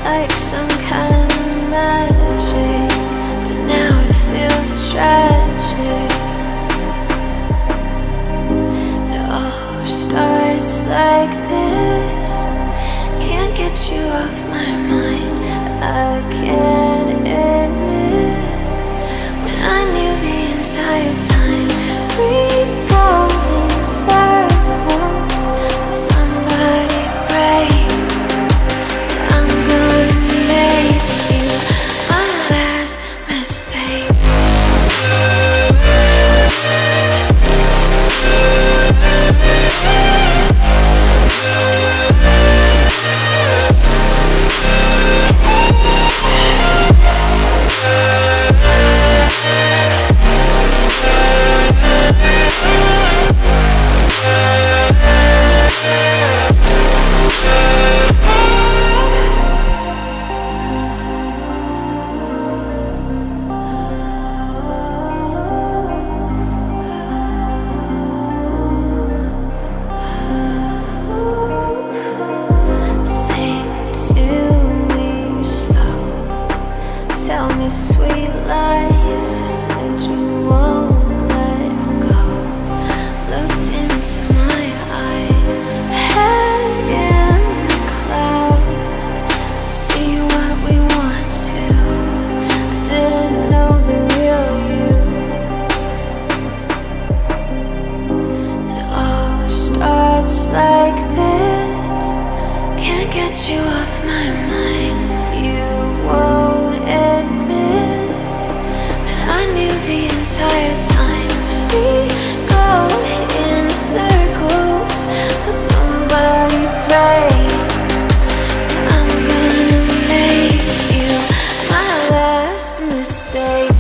like some kind of magic, but now it feels tragic. It all starts like this. Can't get you off my mind. I can't admit when I knew the entire time we'd go in circles till somebody breaks. I'm gonna make you my last mistake. Tell me sweet lies. You said you won't let go. Looked into my eyes, head in the clouds. See what we want to. I didn't know the real you. It all starts like this. Can't get you off my mind. You won't admit, but I knew the entire time we go in circles till somebody breaks. I'm gonna make you my last mistake.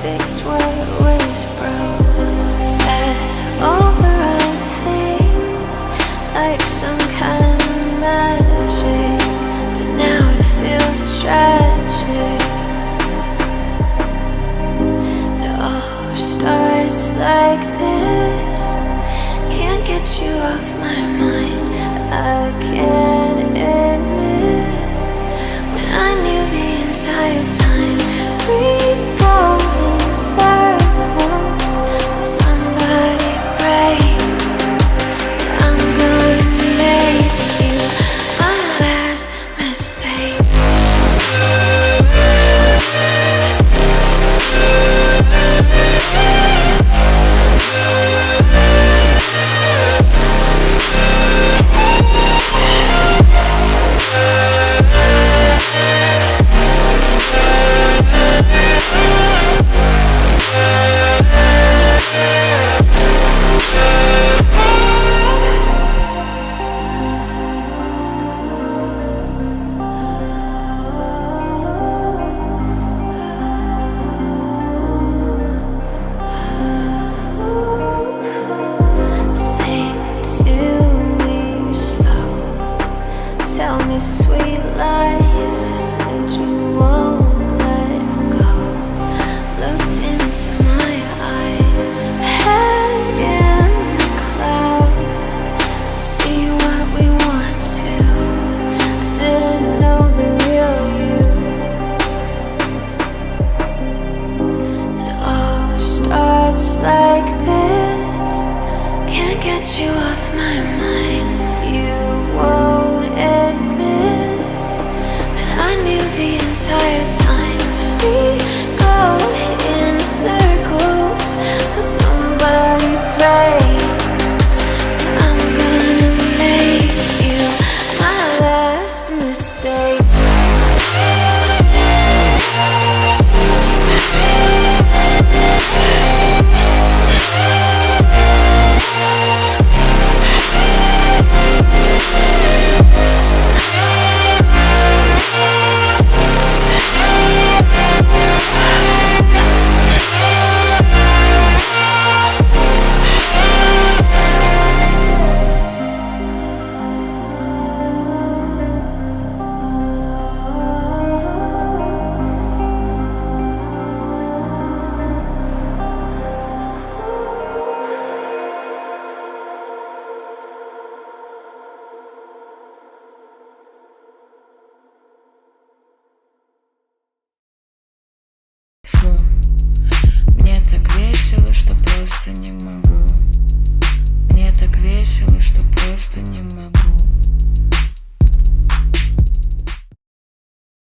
Fixed what was broke, said all the right things like some kind of magic, but now it feels tragic. It all starts like this. Can't get you off my mind. I can't